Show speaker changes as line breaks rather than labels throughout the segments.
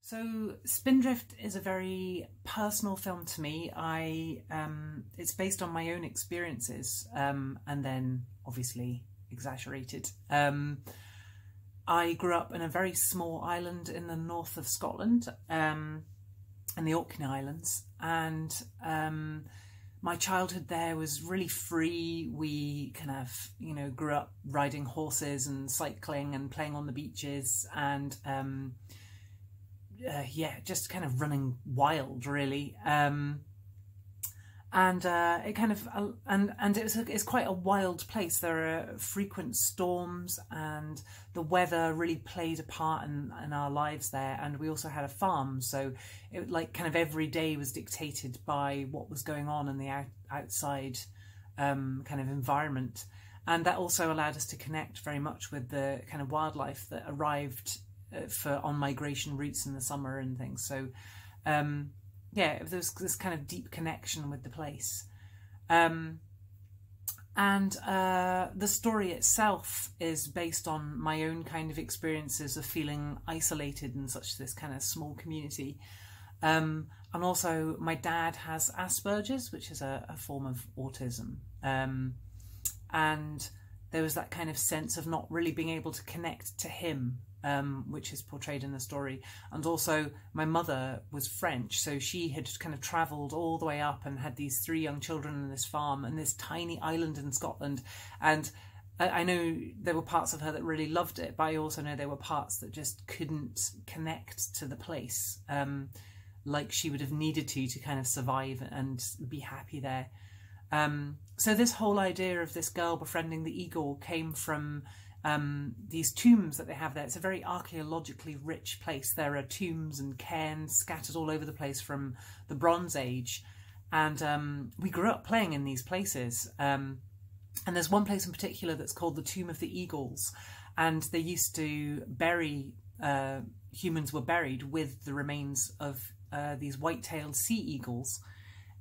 So Spindrift is a very personal film to me. It's based on my own experiences, and then obviously exaggerated. I grew up in a very small island in the north of Scotland, in the Orkney Islands, and my childhood there was really free. We kind of, grew up riding horses and cycling and playing on the beaches, and just kind of running wild, really. It's quite a wild place. There are frequent storms, and the weather really played a part in our lives there. And we also had a farm, so it kind of every day was dictated by what was going on in the outside kind of environment. And that also allowed us to connect very much with the kind of wildlife that arrived on migration routes in the summer and things. So there was this kind of deep connection with the place. The story itself is based on my own kind of experiences of feeling isolated in this kind of small community. And also my dad has Asperger's, which is a form of autism. And there was that kind of sense of not really being able to connect to him, which is portrayed in the story. And also my mother was French, so she had kind of travelled all the way up and had these 3 young children in this farm and this tiny island in Scotland. And I know there were parts of her that really loved it, but I also know there were parts that just couldn't connect to the place like she would have needed to kind of survive and be happy there. So this whole idea of this girl befriending the eagle came from these tombs that they have there. It's a very archaeologically rich place. There are tombs and cairns scattered all over the place from the Bronze Age. And we grew up playing in these places. And there's one place in particular that's called the Tomb of the Eagles. And they used to bury, humans were buried with the remains of these white-tailed sea eagles.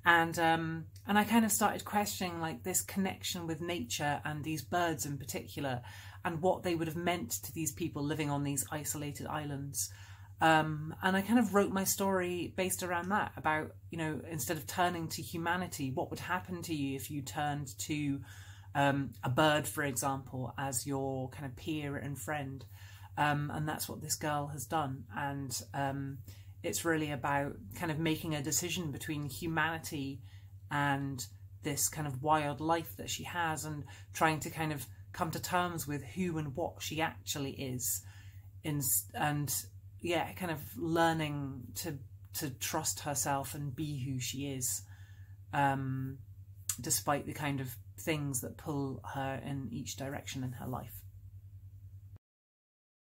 And I kind of started questioning this connection with nature and these birds in particular, and what they would have meant to these people living on these isolated islands. And I kind of wrote my story based around that, about, instead of turning to humanity, what would happen to you if you turned to a bird, for example, as your kind of peer and friend. And that's what this girl has done. And it's really about kind of making a decision between humanity and this kind of wild life that she has, and trying to kind of come to terms with who and what she actually is, and kind of learning to trust herself and be who she is, despite the kind of things that pull her in each direction in her life.